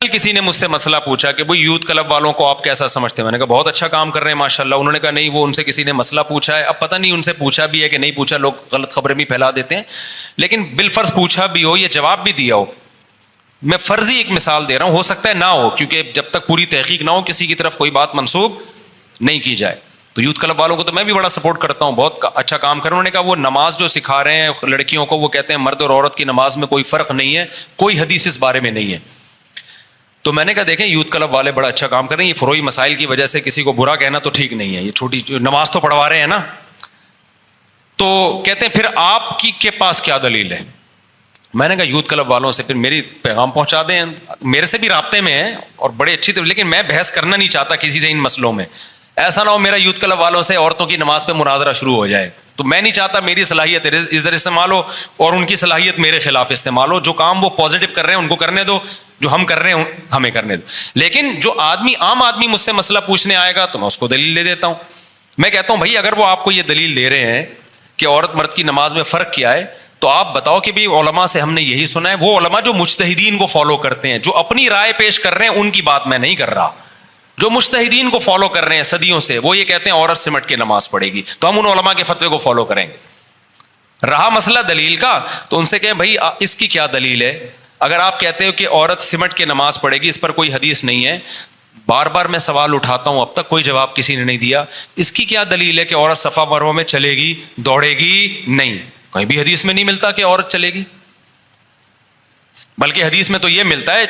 کسی نے مجھ سے مسئلہ پوچھا کہ بھئی یوتھ کلب والوں کو آپ کیسا سمجھتے ہیں؟ میں نے کہا بہت اچھا کام کر رہے ہیں ماشاءاللہ. انہوں نے کہا نہیں وہ ان سے کسی نے مسئلہ پوچھا ہے. اب پتہ نہیں ان سے پوچھا بھی ہے کہ نہیں پوچھا, لوگ غلط خبریں بھی پھیلا دیتے ہیں. لیکن بالفرض پوچھا بھی ہو, یہ جواب بھی دیا ہو, میں فرضی ایک مثال دے رہا ہوں, ہو سکتا ہے نہ ہو, کیونکہ جب تک پوری تحقیق نہ ہو کسی کی طرف کوئی بات منسوب نہیں کی جائے. تو یوتھ کلب والوں کو تو میں بھی بڑا سپورٹ کرتا ہوں, بہت اچھا کام کر رہے ہیں. انہوں نے کہا وہ نماز جو سکھا رہے ہیں لڑکیوں کو, وہ کہتے ہیں مرد اور عورت کی نماز میں کوئی فرق نہیں ہے, کوئی حدیث اس بارے میں نہیں ہے. تو میں نے کہا دیکھیں یوتھ کلب والے بڑا اچھا کام کر رہے ہیں, یہ فروعی مسائل کی وجہ سے کسی کو برا کہنا تو ٹھیک نہیں ہے. یہ چھوٹی نماز تو پڑھوا رہے ہیں نا. تو کہتے ہیں پھر آپ کے پاس کیا دلیل ہے؟ میں نے کہا یوتھ کلب والوں سے پھر میری پیغام پہنچا دیں, میرے سے بھی رابطے میں ہیں اور بڑے اچھی طرح, لیکن میں بحث کرنا نہیں چاہتا کسی سے ان مسئلوں میں. ایسا نہ ہو میرا یوتھ کلب والوں سے عورتوں کی نماز پہ مناظرہ شروع ہو جائے. تو میں نہیں چاہتا میری صلاحیت ادھر استعمال ہو اور ان کی صلاحیت میرے خلاف استعمال ہو. جو کام وہ پازیٹو کر رہے ہیں ان کو کرنے دو, جو ہم کر رہے ہیں ہمیں کرنے دو. لیکن جو عام آدمی مجھ سے مسئلہ پوچھنے آئے گا تو میں اس کو دلیل دے دیتا ہوں. میں کہتا ہوں بھائی اگر وہ آپ کو یہ دلیل دے رہے ہیں کہ عورت مرد کی نماز میں فرق کیا ہے, تو آپ بتاؤ کہ بھی علماء سے ہم نے یہی سنا ہے. وہ علماء جو مجتہدین کو فالو کرتے ہیں, جو اپنی رائے پیش کر رہے ہیں, ان کی بات میں نہیں کر رہا. جو مجتہدین کو فالو کر رہے ہیں صدیوں سے, وہ یہ کہتے ہیں عورت سمٹ کے نماز پڑھے گی, تو ہم ان علماء کے فتوے کو فالو کریں گے. رہا مسئلہ دلیل کا, تو ان سے کہیں بھائی اس کی کیا دلیل ہے؟ اگر آپ کہتے ہو کہ عورت سمٹ کے نماز پڑھے گی, اس پر کوئی حدیث نہیں ہے, بار بار میں سوال اٹھاتا ہوں, اب تک کوئی جواب کسی نے نہیں دیا. اس کی کیا دلیل ہے کہ عورت صفا مروہ میں چلے گی, دوڑے گی نہیں؟ کہیں بھی حدیث میں نہیں ملتا کہ عورت چلے گی. بلکہ حدیث میں تو یہ ملتا ہے,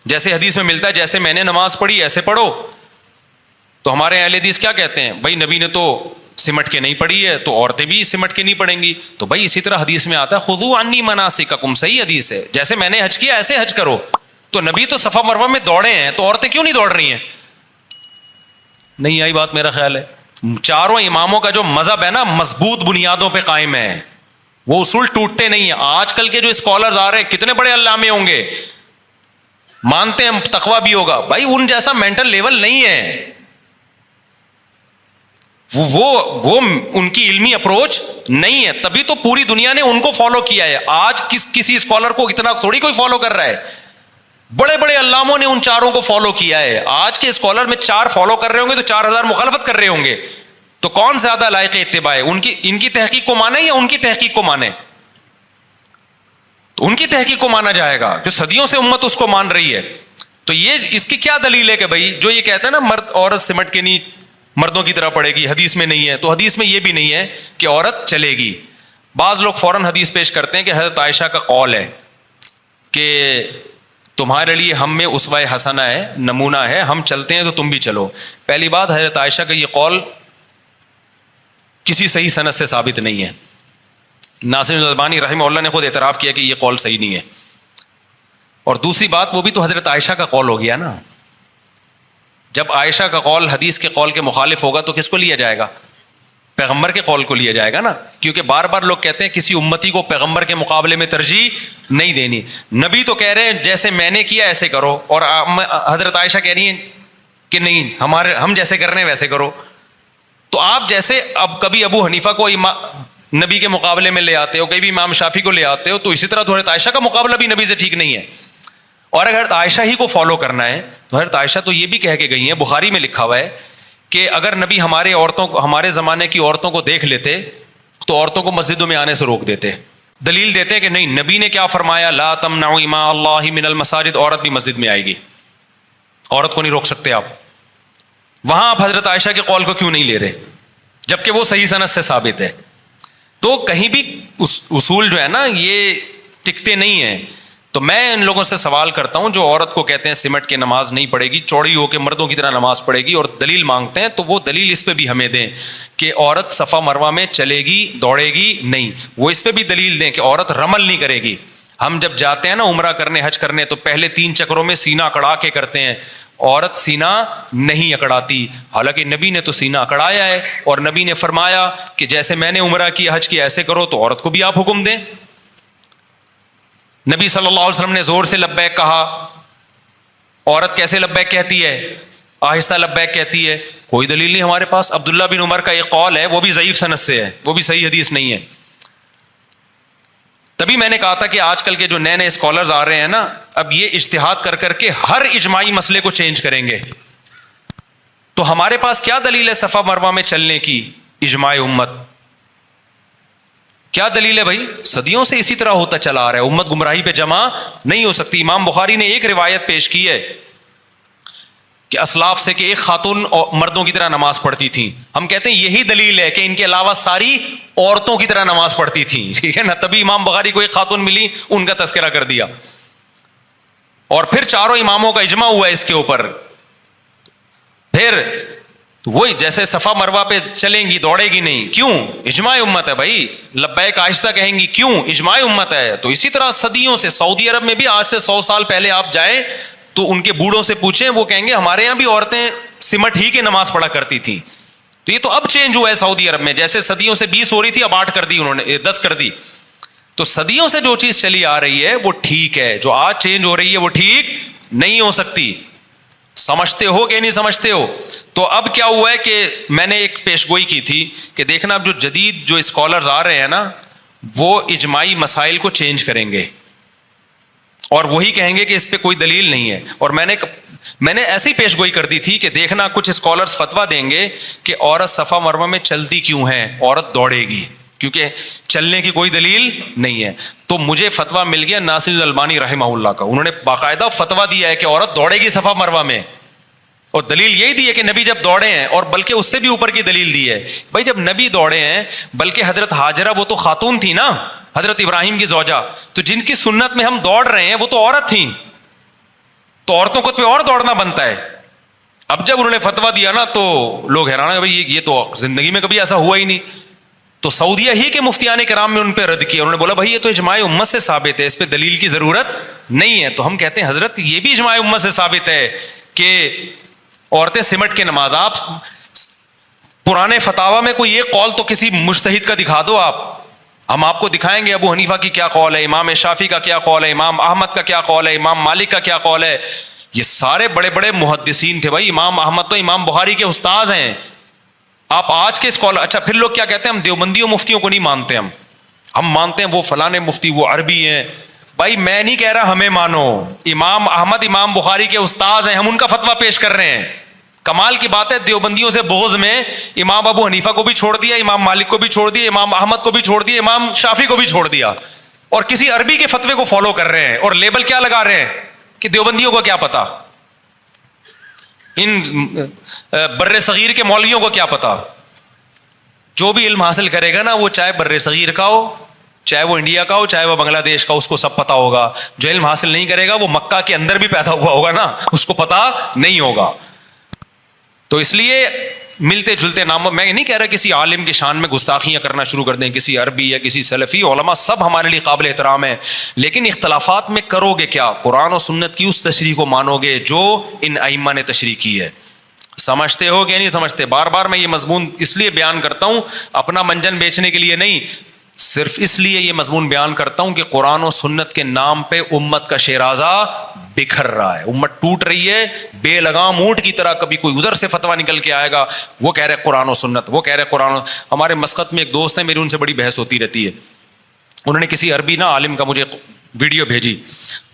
جیسے حدیث میں ملتا ہے جیسے میں نے نماز پڑھی ایسے پڑھو. تو ہمارے اہل حدیث کیا کہتے ہیں؟ بھائی نبی نے تو سمٹ کے نہیں پڑھی ہے تو عورتیں بھی سمٹ کے نہیں پڑھیں گی. تو بھائی اسی طرح حدیث میں آتا ہے خذوا عنی مناسککم, صحیح حدیث ہے, جیسے میں نے حج کیا ایسے حج کرو. تو نبی تو صفا مروہ میں دوڑے ہیں, تو عورتیں کیوں نہیں دوڑ رہی ہیں؟ نہیں آئی بات میرا خیال ہے. چاروں اماموں کا جو مذہب ہے نا, مضبوط بنیادوں پہ قائم ہے, وہ اصول ٹوٹتے نہیں ہیں. آج کل کے جو اسکالرز آ رہے ہیں کتنے بڑے علامے ہوں گے, مانتے ہیں تقویٰ بھی ہوگا, بھائی ان جیسا مینٹل لیول نہیں ہے. وہ ان کی علمی اپروچ نہیں ہے, تبھی تو پوری دنیا نے ان کو فالو کیا ہے. آج کسی اسکالر کو اتنا تھوڑی کوئی فالو کر رہا ہے. بڑے بڑے علاموں نے ان چاروں کو فالو کیا ہے. آج کے اسکالر میں 4 فالو کر رہے ہوں گے تو 4000 مخالفت کر رہے ہوں گے. تو کون زیادہ لائق اتباع ہے, ان کی تحقیق کو مانے یا ان کی تحقیق کو مانے؟ تو ان کی تحقیق کو مانا جائے گا, جو صدیوں سے امت اس کو مان رہی ہے. تو یہ اس کی کیا دلیل ہے کہ بھائی جو یہ کہتا ہے نا مرد عورت سمٹ کے نہیں مردوں کی طرح پڑے گی, حدیث میں نہیں ہے. تو حدیث میں یہ بھی نہیں ہے کہ عورت چلے گی. بعض لوگ فوراً حدیث پیش کرتے ہیں کہ حضرت عائشہ کا قول ہے کہ تمہارے لیے ہم میں اسوہ حسنہ ہے, نمونہ ہے, ہم چلتے ہیں تو تم بھی چلو. پہلی بات, حضرت عائشہ کا یہ قول کسی صحیح سند سے ثابت نہیں ہے. ناصر الالبانی رحمہ اللہ نے خود اعتراف کیا کہ یہ قول صحیح نہیں ہے. اور دوسری بات, وہ بھی تو حضرت عائشہ کا قول ہو گیا نا. جب عائشہ کا قول حدیث کے قول کے مخالف ہوگا تو کس کو لیا جائے گا؟ پیغمبر کے قول کو لیا جائے گا نا. کیونکہ بار بار لوگ کہتے ہیں کسی امتی کو پیغمبر کے مقابلے میں ترجیح نہیں دینی. نبی تو کہہ رہے ہیں جیسے میں نے کیا ایسے کرو, اور حضرت عائشہ کہہ رہی ہیں کہ نہیں ہم جیسے کر رہے ہیں ویسے کرو. تو آپ جیسے اب کبھی ابو حنیفہ کو نبی کے مقابلے میں لے آتے ہو, کبھی امام شافعی کو لے آتے ہو, تو اسی طرح تو حضرت عائشہ کا مقابلہ بھی نبی سے ٹھیک نہیں ہے. اور اگر حضرت عائشہ ہی کو فالو کرنا ہے تو حضرت عائشہ تو یہ بھی کہہ کے گئی ہیں, بخاری میں لکھا ہوا ہے کہ اگر نبی ہمارے زمانے کی عورتوں کو دیکھ لیتے تو عورتوں کو مسجدوں میں آنے سے روک دیتے. دلیل دیتے کہ نہیں نبی نے کیا فرمایا, لا تمنعوا اماء اللہ من المساجد, عورت بھی مسجد میں آئے گی, عورت کو نہیں روک سکتے آپ. وہاں آپ حضرت عائشہ کے قول کو کیوں نہیں لے رہے جبکہ وہ صحیح سند سے ثابت ہے؟ تو کہیں بھی اصول جو ہے نا یہ ٹکتے نہیں ہیں. تو میں ان لوگوں سے سوال کرتا ہوں جو عورت کو کہتے ہیں سمٹ کے نماز نہیں پڑھے گی, چوڑی ہو کے مردوں کی طرح نماز پڑھے گی, اور دلیل مانگتے ہیں, تو وہ دلیل اس پہ بھی ہمیں دیں کہ عورت صفا مروہ میں چلے گی دوڑے گی نہیں. وہ اس پہ بھی دلیل دیں کہ عورت رمل نہیں کرے گی. ہم جب جاتے ہیں نا عمرہ کرنے, حج کرنے, تو پہلے 3 چکروں میں سینہ اکڑا کے کرتے ہیں. عورت سینہ نہیں اکڑاتی, حالانکہ نبی نے تو سینہ اکڑایا ہے, اور نبی نے فرمایا کہ جیسے میں نے عمرہ کیا حج کیا ایسے کرو. تو عورت کو بھی آپ حکم دیں. نبی صلی اللہ علیہ وسلم نے زور سے لبیک کہا, عورت کیسے لبیک کہتی ہے؟ آہستہ لبیک کہتی ہے. کوئی دلیل نہیں ہمارے پاس. عبداللہ بن عمر کا ایک قول ہے, وہ بھی ضعیف سند سے ہے, وہ بھی صحیح حدیث نہیں ہے. تبھی میں نے کہا تھا کہ آج کل کے جو نئے نئے اسکالرز آ رہے ہیں نا، اب یہ اجتہاد کر کر کے ہر اجماعی مسئلے کو چینج کریں گے. تو ہمارے پاس کیا دلیل ہے صفا مروہ میں چلنے کی؟ اجماع امت. کیا دلیل ہے بھائی؟ صدیوں سے اسی طرح ہوتا چلا آ رہا ہے. امت گمراہی پہ جمع نہیں ہو سکتی. امام بخاری نے ایک روایت پیش کی ہے کہ اسلاف سے کہ ایک خاتون مردوں کی طرح نماز پڑھتی تھی. ہم کہتے ہیں یہی دلیل ہے کہ ان کے علاوہ ساری عورتوں کی طرح نماز پڑھتی تھی. ٹھیک ہے نا؟ تبھی امام بخاری کو ایک خاتون ملی، ان کا تذکرہ کر دیا. اور پھر چاروں اماموں کا اجماع ہوا ہے اس کے اوپر. پھر وہی جیسے صفا مروہ پہ چلیں گی، دوڑے گی نہیں. کیوں؟ اجماع امت ہے بھائی. لبیک آہستہ کہیں گی، کیوں؟ اجماع امت ہے. تو اسی طرح صدیوں سے سعودی عرب میں بھی آج سے 100 سال پہلے آپ جائیں تو ان کے بوڑھوں سے پوچھیں، وہ کہیں گے ہمارے یہاں بھی عورتیں سمٹ ہی کے نماز پڑھا کرتی تھیں. تو یہ تو اب چینج ہوا ہے سعودی عرب میں. جیسے صدیوں سے 20 ہو رہی تھی، اب 8 کر دی انہوں نے، 10 کر دی. تو صدیوں سے جو چیز چلی آ رہی ہے وہ ٹھیک ہے، جو آج چینج ہو رہی ہے وہ ٹھیک نہیں ہو سکتی. سمجھتے ہو کہ نہیں سمجھتے ہو؟ تو اب کیا ہوا ہے کہ میں نے ایک پیشگوئی کی تھی کہ دیکھنا اب جو جدید جو اسکالرز آ رہے ہیں نا، وہ اجماعی مسائل کو چینج کریں گے اور وہی کہیں گے کہ اس پہ کوئی دلیل نہیں ہے. اور میں نے ایسی پیشگوئی کر دی تھی کہ دیکھنا کچھ اسکالرز فتویٰ دیں گے کہ عورت صفا مروہ میں چلتی کیوں ہے، عورت دوڑے گی کیونکہ چلنے کی کوئی دلیل نہیں ہے. تو مجھے فتویٰ مل گیا ناصر الالبانی رحمہ اللہ کا. انہوں نے باقاعدہ فتویٰ دیا ہے کہ عورت دوڑے گی صفا مروہ میں، اور دلیل یہی دی ہے کہ نبی جب دوڑے ہیں، اور بلکہ اس سے بھی اوپر کی دلیل دی ہے. بھائی جب نبی دوڑے ہیں، بلکہ حضرت ہاجرہ وہ تو خاتون تھی نا، حضرت ابراہیم کی زوجہ، تو جن کی سنت میں ہم دوڑ رہے ہیں وہ تو عورت تھیں. تو عورتوں کو تو اور دوڑنا بنتا ہے. اب جب انہوں نے فتویٰ دیا نا تو لوگ حیران ہیں، بھائی یہ تو زندگی میں کبھی ایسا ہوا ہی نہیں. تو سعودیہ ہی کے مفتیان کرام میں ان پہ رد کیا. انہوں نے بولا بھائی یہ تو اجماع امت سے ثابت ہے، اس پہ دلیل کی ضرورت نہیں ہے. تو ہم کہتے ہیں حضرت یہ بھی اجماع امت سے ثابت ہے کہ عورتیں سمٹ کے نماز. آپ پرانے فتاوی میں کوئی ایک قول تو کسی مجتہد کا دکھا دو. ہم آپ کو دکھائیں گے ابو حنیفہ کی کیا قول ہے، امام شافعی کا کیا قول ہے، امام احمد کا کیا قول ہے، امام مالک کا کیا قول ہے. یہ سارے بڑے بڑے محدثین تھے بھائی. امام احمد تو امام بخاری کے استاذ ہیں. آپ آج کے اسکالر، اچھا پھر لوگ کیا کہتے ہیں ہم دیوبندیوں مفتیوں کو نہیں مانتے. ہم مانتے ہیں وہ فلانے مفتی وہ عربی ہیں. بھائی میں نہیں کہہ رہا ہمیں مانو، امام احمد امام بخاری کے استاذ ہیں، ہم ان کا فتویٰ پیش کر رہے ہیں. کمال کی بات ہے دیوبندیوں سے بغض میں امام ابو حنیفہ کو بھی چھوڑ دیا، امام مالک کو بھی چھوڑ دیا، امام احمد کو بھی چھوڑ دیا، امام شافعی کو بھی چھوڑ دیا، اور کسی عربی کے فتوے کو فالو کر رہے ہیں. اور لیبل کیا لگا رہے ہیں کہ دیوبندیوں کو کیا پتا، ان بر صغیر کے مولویوں کو کیا پتا. جو بھی علم حاصل کرے گا نا، وہ چاہے بر صغیر کا ہو، چاہے وہ انڈیا کا ہو، چاہے وہ بنگلہ دیش کا، اس کو سب پتا ہوگا. جو علم حاصل نہیں کرے گا وہ مکہ کے اندر بھی پیدا ہوا ہوگا نا، اس کو پتا نہیں ہوگا. تو اس لیے ملتے جلتے ناموں، میں نہیں کہہ رہا کسی عالم کی شان میں گستاخیاں کرنا شروع کر دیں، کسی عربی یا کسی سلفی. علماء سب ہمارے لیے قابل احترام ہیں، لیکن اختلافات میں کرو گے کیا؟ قرآن و سنت کی اس تشریح کو مانو گے جو ان ائمہ نے تشریح کی ہے. سمجھتے ہو کہ نہیں سمجھتے؟ بار بار میں یہ مضمون اس لیے بیان کرتا ہوں، اپنا منجن بیچنے کے لیے نہیں، صرف اس لیے یہ مضمون بیان کرتا ہوں کہ قرآن و سنت کے نام پہ امت کا شیرازہ بکھر رہا ہے. امت ٹوٹ رہی ہے بے لگام اونٹ کی طرح. کبھی کوئی ادھر سے فتویٰ نکل کے آئے گا، وہ کہہ رہے قرآن و سنت، وہ کہہ رہے قرآن. ہمارے مسقط میں ایک دوست ہے میری، ان سے بڑی بحث ہوتی رہتی ہے. انہوں نے کسی عربی عالم کا مجھے ویڈیو بھیجی،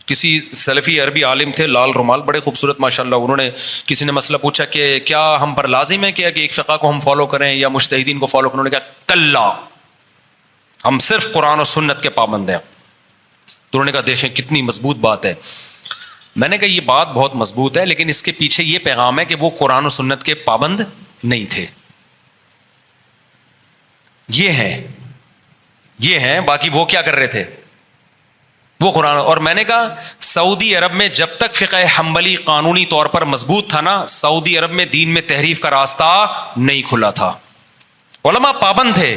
کسی سلفی عربی عالم تھے، لال رومال، بڑے خوبصورت ماشاءاللہ. انہوں نے کسی نے مسئلہ پوچھا کہ کیا ہم پر لازم ہے کہ ایک فقہ کو ہم فالو کریں یا مجتہدین کو فالو کریں؟ انہوں نے کہا کلا، ہم صرف قرآن و سنت کے پابند ہیں. تو انہوں نے کہا دیکھیں کتنی مضبوط بات ہے. میں نے کہا یہ بات بہت مضبوط ہے، لیکن اس کے پیچھے یہ پیغام ہے کہ وہ قرآن و سنت کے پابند نہیں تھے. یہ ہیں باقی وہ کیا کر رہے تھے؟ وہ قرآن. اور میں نے کہا سعودی عرب میں جب تک فقہ حنبلی قانونی طور پر مضبوط تھا نا، سعودی عرب میں دین میں تحریف کا راستہ نہیں کھلا تھا. علماء پابند تھے.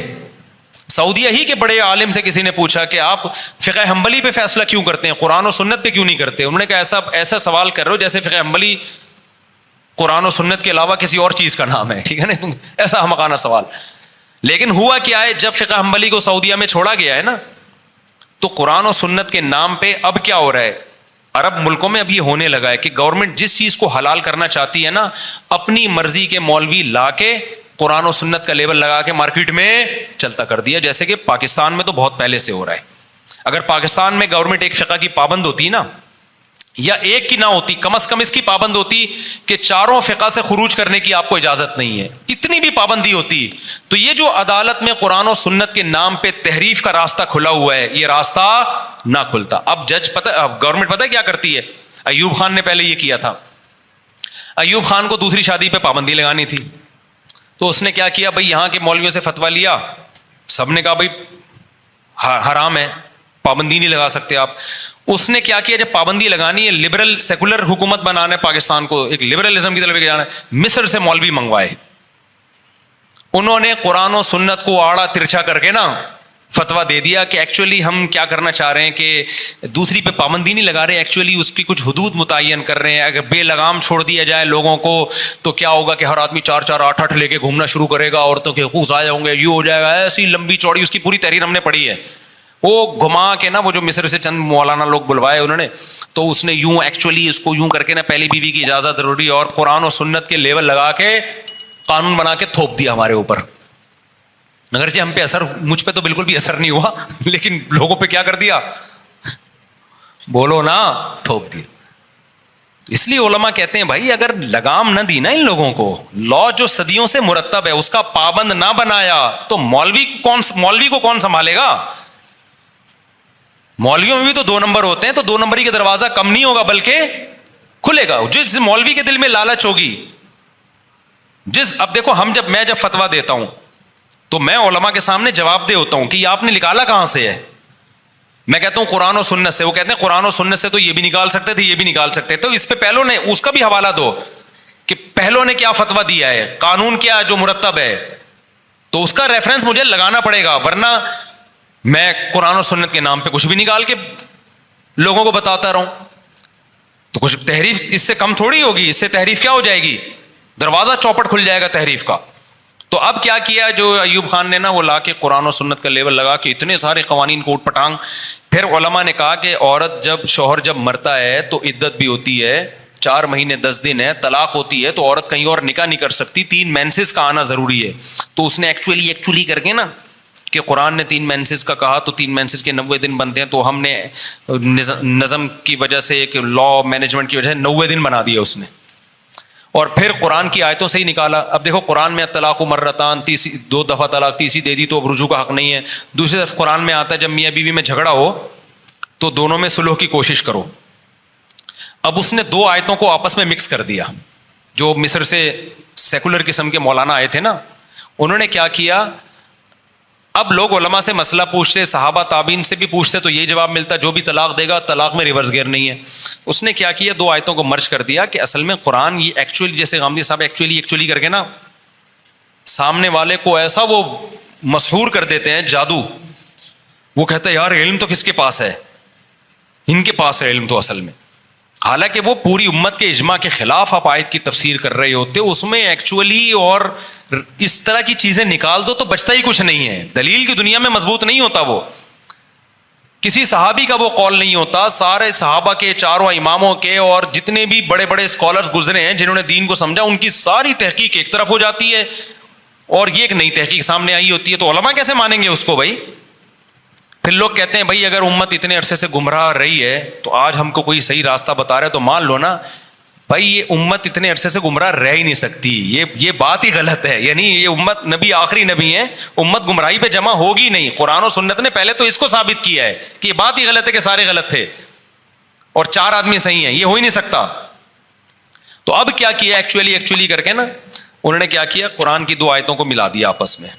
سعودیہ ہی کے بڑے عالم سے کسی نے پوچھا کہ آپ فقہ حنبلی پہ فیصلہ کیوں کرتے ہیں، قرآن و سنت پہ کیوں نہیں کرتے؟ انہوں نے کہا ایسا سوال کر رہے ہو جیسے فقہ حنبلی قرآن و سنت کے علاوہ کسی اور چیز کا نام ہے. ٹھیک ہے نا، تم ایسا احمقانہ سوال. لیکن ہوا کیا ہے، جب فقہ حنبلی کو سعودیہ میں چھوڑا گیا ہے نا، تو قرآن و سنت کے نام پہ اب کیا ہو رہا ہے، عرب ملکوں میں اب یہ ہونے لگا ہے کہ گورنمنٹ جس چیز کو حلال کرنا چاہتی ہے نا، اپنی مرضی کے مولوی لا کے قرآن و سنت کا لیبل لگا کے مارکیٹ میں چلتا کر دیا. جیسے کہ پاکستان میں تو بہت پہلے سے ہو رہا ہے. اگر پاکستان میں گورنمنٹ ایک فقہ کی پابند ہوتی نا، یا ایک کی نہ ہوتی، کم از کم اس کی پابند ہوتی کہ چاروں فقہ سے خروج کرنے کی آپ کو اجازت نہیں ہے، اتنی بھی پابندی ہوتی، تو یہ جو عدالت میں قرآن و سنت کے نام پہ تحریف کا راستہ کھلا ہوا ہے، یہ راستہ نہ کھلتا۔ اب جج گورنمنٹ پتہ کیا کرتی ہے؟ ایوب خان نے پہلے یہ کیا تھا، ایوب خان کو دوسری شادی پہ پابندی لگانی تھی، تو اس نے کیا کیا بھائی، یہاں کے مولویوں سے فتویٰ لیا، سب نے کہا بھائی حرام ہے، پابندی نہیں لگا سکتے آپ۔ اس نے کیا کیا، جب پابندی لگانی ہے، لبرل سیکولر حکومت بنانا ہے پاکستان کو، ایک لبرلزم کی طرف لے کے جانا ہے، مصر سے مولوی منگوائے، انہوں نے قرآن و سنت کو آڑا ترچھا کر کے نا فتویٰ دے دیا کہ ایکچولی ہم کیا کرنا چاہ رہے ہیں کہ دوسری پہ پابندی نہیں لگا رہے، ایکچولی اس کی کچھ حدود متعین کر رہے ہیں، اگر بے لگام چھوڑ دیا جائے لوگوں کو تو کیا ہوگا کہ ہر آدمی 4 8 لے کے گھومنا شروع کرے گا، عورتوں کے حقوق ضائع ہوں گے، یہ ہو جائے گا، ایسی لمبی چوڑی اس کی پوری تحریر ہم نے پڑھی ہے۔ وہ گھما کے نا، وہ جو مصر سے چند مولانا لوگ بلوائے انہوں نے، تو اس نے یوں ایکچولی اس کو یوں کر کے نا پہلی بیوی کی اجازت ضروری اور قرآن و سنت کے لیول لگا کے قانون بنا کے تھوپ دیا ہمارے اوپر۔ اگرچہ ہم پہ اثر، مجھ پہ تو بالکل بھی اثر نہیں ہوا، لیکن لوگوں پہ کیا کر دیا، بولو نا، تھوپ دیا۔ اس لیے علماء کہتے ہیں بھائی اگر لگام نہ دی نا ان لوگوں کو، لا جو صدیوں سے مرتب ہے اس کا پابند نہ بنایا، تو مولوی کو کون سنبھالے گا؟ مولویوں میں بھی تو 2 نمبر ہوتے ہیں، تو 2 نمبری کا دروازہ کم نہیں ہوگا بلکہ کھلے گا۔ جس مولوی کے دل میں لالچ ہوگی، اب دیکھو میں جب فتویٰ دیتا ہوں تو میں علماء کے سامنے جواب دہ ہوتا ہوں کہ یہ آپ نے نکالا کہاں سے ہے؟ میں کہتا ہوں قرآن و سنت سے، وہ کہتے ہیں قرآن و سنت سے تو یہ بھی نکال سکتے تھے، یہ بھی نکال سکتے تھے، تو اس پہ پہلوں نے اس کا بھی حوالہ دو کہ پہلوں نے کیا فتویٰ دیا ہے، قانون کیا جو مرتب ہے، تو اس کا ریفرنس مجھے لگانا پڑے گا، ورنہ میں قرآن و سنت کے نام پہ کچھ بھی نکال کے لوگوں کو بتاتا رہوں تو کچھ تحریف اس سے کم تھوڑی ہوگی، اس سے تحریف کیا ہو جائے گی، دروازہ چوپٹ کھل جائے گا تحریف کا۔ تو اب کیا کیا جو ایوب خان نے نا، وہ لا کے قرآن و سنت کا لیول لگا کے اتنے سارے قوانین کو اٹھ پٹانگ۔ پھر علماء نے کہا کہ عورت شوہر جب مرتا ہے تو عدت بھی ہوتی ہے، 4 مہینے 10 دن ہے، طلاق ہوتی ہے، تو عورت کہیں اور نکاح نہیں کر سکتی، 3 مینسز کا آنا ضروری ہے۔ تو اس نے ایکچولی کر کے نا کہ قرآن نے 3 مینسز کا کہا تو 3 مینسز کے 90 دن بنتے ہیں، تو ہم نے نظم کی وجہ سے، ایک لا مینجمنٹ کی وجہ سے 90 دن بنا دیا اس نے، اور پھر قرآن کی آیتوں سے ہی نکالا۔ اب دیکھو قرآن میں طلاق مرتان، 2 دفعہ طلاق، تیسری دے دی تو اب رجوع کا حق نہیں ہے۔ دوسری طرف قرآن میں آتا ہے جب میاں بیوی میں جھگڑا ہو تو دونوں میں صلح کی کوشش کرو۔ اب اس نے 2 آیتوں کو آپس میں مکس کر دیا۔ جو مصر سے سیکولر قسم کے مولانا آئے تھے نا، انہوں نے کیا کیا، اب لوگ علماء سے مسئلہ پوچھتے، صحابہ تابعین سے بھی پوچھتے تو یہی جواب ملتا، جو بھی طلاق دے گا طلاق میں ریورس گیئر نہیں ہے۔ اس نے کیا کیا، 2 آیتوں کو مرج کر دیا کہ اصل میں قرآن یہ ایکچولی، جیسے غامدی صاحب ایکچولی کر کے نا سامنے والے کو ایسا وہ مسحور کر دیتے ہیں، جادو، وہ کہتا ہے یار علم تو کس کے پاس ہے، ان کے پاس ہے علم تو اصل میں، حالانکہ وہ پوری امت کے اجماع کے خلاف آپ آیت کی تفسیر کر رہے ہوتے، اس میں ایکچولی اور اس طرح کی چیزیں نکال دو تو بچتا ہی کچھ نہیں ہے۔ دلیل کی دنیا میں مضبوط نہیں ہوتا، وہ کسی صحابی کا وہ قول نہیں ہوتا، سارے صحابہ کے، 4 اماموں کے، اور جتنے بھی بڑے بڑے اسکالرز گزرے ہیں جنہوں نے دین کو سمجھا، ان کی ساری تحقیق ایک طرف ہو جاتی ہے اور یہ ایک نئی تحقیق سامنے آئی ہوتی ہے، تو علماء کیسے مانیں گے اس کو بھائی؟ پھر لوگ کہتے ہیں بھائی اگر امت اتنے عرصے سے گمراہ رہی ہے تو آج ہم کو کوئی صحیح راستہ بتا رہے تو مان لو نا بھائی، یہ امت اتنے عرصے سے گمراہ رہ ہی نہیں سکتی، یہ بات ہی غلط ہے، یعنی یہ امت، نبی آخری نبی ہے، امت گمراہی پہ جمع ہوگی نہیں۔ قرآن و سنت نے پہلے تو اس کو ثابت کیا ہے کہ یہ بات ہی غلط ہے کہ سارے غلط تھے اور 4 آدمی صحیح ہیں، یہ ہو ہی نہیں سکتا۔ تو اب کیا کیا، ایکچولی کر کے نا انہوں نے کیا کیا، قرآن کی 2 آیتوں کو ملا دیا آپس میں۔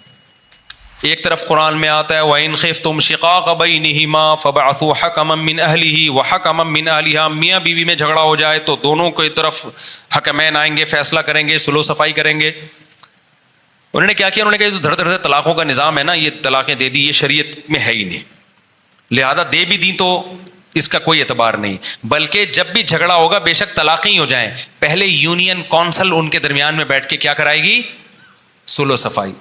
ایک طرف قرآن میں آتا ہے وَإِنْ خِفْتُمْ شِقَاقَ بَيْنِهِمَا فَابْعَثُوا حَكَمًا مِّنْ أَهْلِهِ وَحَكَمًا مِّنْ أَهْلِهَا، میاں بیوی میں جھگڑا ہو جائے تو دونوں کی طرف حکمین آئیں گے، فیصلہ کریں گے، صلح و صفائی کریں گے۔ انہوں نے کیا کیا، انہوں نے کہا جو دھڑ دھڑ طلاقوں کا نظام ہے نا، یہ طلاقیں دے دی، یہ شریعت میں ہے ہی نہیں، لہذا دے بھی دی تو اس کا کوئی اعتبار نہیں، بلکہ جب بھی جھگڑا ہوگا بے شک طلاقیں ہی ہو جائیں، پہلے یونین کونسل ان کے درمیان میں بیٹھ کے کیا کرائے گی، صلح و صفائی۔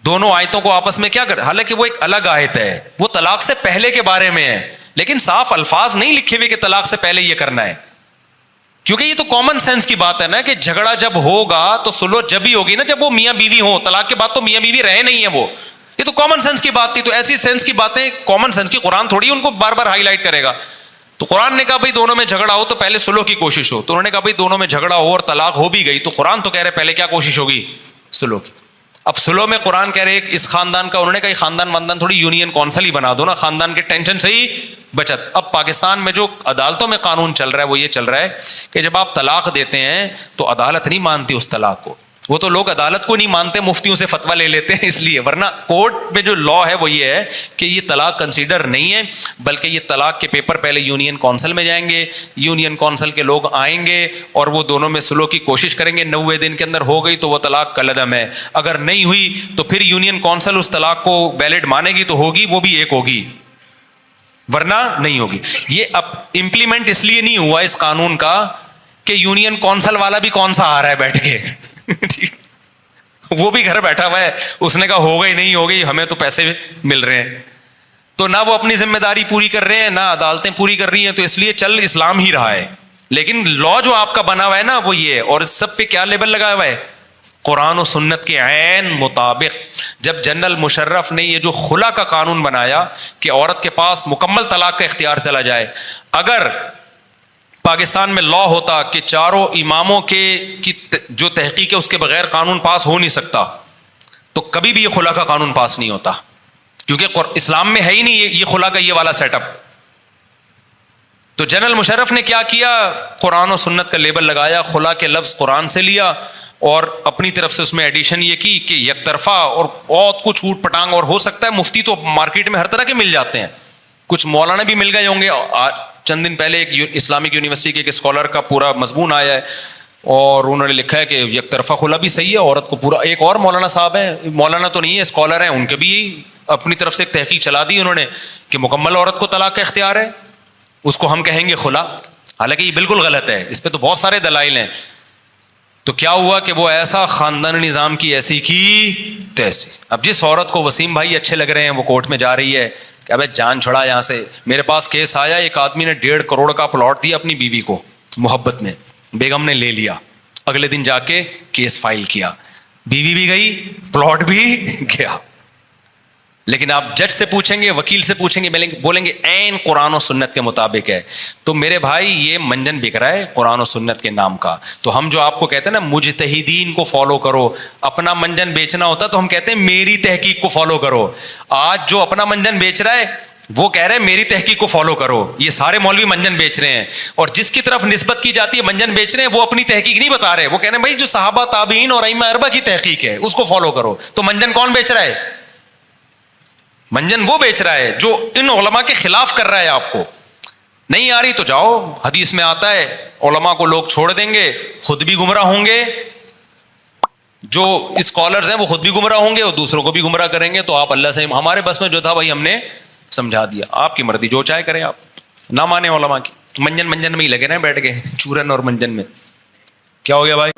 دونوں آیتوں کو آپس میں کیا کر، حالانکہ وہ ایک الگ آیت ہے، وہ طلاق سے پہلے کے بارے میں ہے، لیکن صاف الفاظ نہیں لکھے ہوئے کہ طلاق سے پہلے یہ کرنا ہے، کیونکہ یہ تو کامن سینس کی بات ہے نا کہ جھگڑا جب ہوگا تو صلح جب ہی ہوگی نا جب وہ میاں بیوی ہوں، طلاق کے بعد تو میاں بیوی رہے نہیں ہیں وہ، یہ تو کامن سینس کی بات تھی. تو ایسی سینس کی باتیں کامن سینس کی قرآن تھوڑی ان کو بار بار ہائی لائٹ کرے گا. تو قرآن نے کہا بھائی دونوں میں جھگڑا ہو تو پہلے سلو کی کوشش ہو. تو انہوں نے کہا بھائی دونوں میں جھگڑا ہو اور طلاق ہو بھی گئی تو قرآن تو کہہ رہے پہلے کیا کوشش ہوگی؟ سلو کی. اب سلو میں قرآن کہہ رہے اس خاندان کا, انہوں نے کہا یہ خاندان تھوڑی یونین کونسل ہی بنا دو نا, خاندان کے ٹینشن سے ہی بچت. اب پاکستان میں جو عدالتوں میں قانون چل رہا ہے وہ یہ چل رہا ہے کہ جب آپ طلاق دیتے ہیں تو عدالت نہیں مانتی اس طلاق کو. وہ تو لوگ عدالت کو نہیں مانتے, مفتیوں سے فتویٰ لے لیتے ہیں اس لیے, ورنہ کورٹ میں جو لا ہے وہ یہ ہے کہ یہ طلاق کنسیڈر نہیں ہے, بلکہ یہ طلاق کے پیپر پہلے یونین کونسل میں جائیں گے, یونین کونسل کے لوگ آئیں گے اور وہ دونوں میں سلو کی کوشش کریں گے, 90 دن کے اندر ہو گئی تو وہ طلاق کالعدم ہے, اگر نہیں ہوئی تو پھر یونین کونسل اس طلاق کو ویلڈ مانے گی تو ہوگی, وہ بھی ایک ہوگی ورنہ نہیں ہوگی. یہ اب امپلیمنٹ اس لیے نہیں ہوا اس قانون کا کہ یونین کونسل والا بھی کون سا آ رہا ہے بیٹھ کے وہ بھی گھر بیٹھا ہوا ہے, اس نے کہا ہو گئی نہیں ہو گئی, ہمیں تو پیسے مل رہے ہیں. تو نہ وہ اپنی ذمہ داری پوری کر رہے ہیں نہ عدالتیں پوری کر رہی ہیں, تو اس لیے چل اسلام ہی رہا ہے. لیکن لا جو آپ کا بنا ہوا ہے نا وہ یہ ہے, اور اس سب پہ کیا لیبل لگایا ہوا ہے؟ قرآن و سنت کے عین مطابق. جب جنرل مشرف نے یہ جو خلا کا قانون بنایا کہ عورت کے پاس مکمل طلاق کا اختیار چلا جائے, اگر پاکستان میں لا ہوتا کہ چاروں اماموں کی جو تحقیق ہے اس کے بغیر قانون پاس ہو نہیں سکتا, تو کبھی بھی یہ خلا کا قانون پاس نہیں ہوتا, کیونکہ اسلام میں ہے ہی نہیں یہ خلا کا یہ والا سیٹ اپ. تو جنرل مشرف نے کیا کیا, قرآن و سنت کا لیبل لگایا, خلا کے لفظ قرآن سے لیا اور اپنی طرف سے اس میں ایڈیشن یہ کی کہ یک طرفہ اور بہت کچھ اوٹ پٹانگ, اور ہو سکتا ہے مفتی تو مارکیٹ میں ہر طرح کے مل جاتے ہیں, کچھ مولانا بھی مل گئے ہوں گے. چند دن پہلے ایک اسلامک یونیورسٹی کے ایک اسکالر کا پورا مضمون آیا ہے اور انہوں نے لکھا ہے کہ یک طرفہ خلا بھی صحیح ہے, عورت کو پورا. ایک اور مولانا صاحب ہیں, مولانا تو نہیں ہے اسکالر ہیں, ان کے بھی اپنی طرف سے ایک تحقیق چلا دی انہوں نے کہ مکمل عورت کو طلاق کا اختیار ہے, اس کو ہم کہیں گے خلا, حالانکہ یہ بالکل غلط ہے, اس پہ تو بہت سارے دلائل ہیں. تو کیا ہوا کہ وہ ایسا خاندان نظام کی ایسی کی تیسی. اب جس عورت کو وسیم بھائی اچھے لگ رہے ہیں وہ کورٹ میں جا رہی ہے کہ ابے جان چھڑا یہاں سے. میرے پاس کیس آیا, ایک آدمی نے 1.5 کروڑ کا پلاٹ دیا اپنی بیوی کو محبت میں, بیگم نے لے لیا, اگلے دن جا کے کیس فائل کیا, بیوی بھی گئی پلاٹ بھی گیا. لیکن آپ جج سے پوچھیں گے, وکیل سے پوچھیں گے, بولیں گے عین قرآن و سنت کے مطابق ہے. تو میرے بھائی یہ منجن بک رہا ہے قرآن و سنت کے نام کا. تو ہم جو آپ کو کہتے ہیں نا مجتہدین کو فالو کرو, اپنا منجن بیچنا ہوتا تو ہم کہتے ہیں میری تحقیق کو فالو کرو. آج جو اپنا منجن بیچ رہا ہے وہ کہہ رہے ہیں میری تحقیق کو فالو کرو. یہ سارے مولوی منجن بیچ رہے ہیں, اور جس کی طرف نسبت کی جاتی ہے منجن بیچ رہے ہیں وہ اپنی تحقیق نہیں بتا رہے, وہ کہہ رہے ہیں بھائی جو صحابہ تابعین اور ائمہ اربعہ کی تحقیق ہے اس کو فالو کرو. تو منجن کون بیچ رہا ہے؟ منجن وہ بیچ رہا ہے جو ان علماء کے خلاف کر رہا ہے. آپ کو نہیں آ رہی تو جاؤ, حدیث میں آتا ہے علماء کو لوگ چھوڑ دیں گے, خود بھی گمراہ ہوں گے, جو اسکالرز ہیں وہ خود بھی گمراہ ہوں گے اور دوسروں کو بھی گمراہ کریں گے. تو آپ اللہ سے, ہمارے بس میں جو تھا بھائی ہم نے سمجھا دیا, آپ کی مرضی جو چاہے کریں, آپ نہ مانے علماء کی. منجن میں ہی لگے رہے بیٹھ کے, چورن اور منجن میں. کیا ہو گیا بھائی؟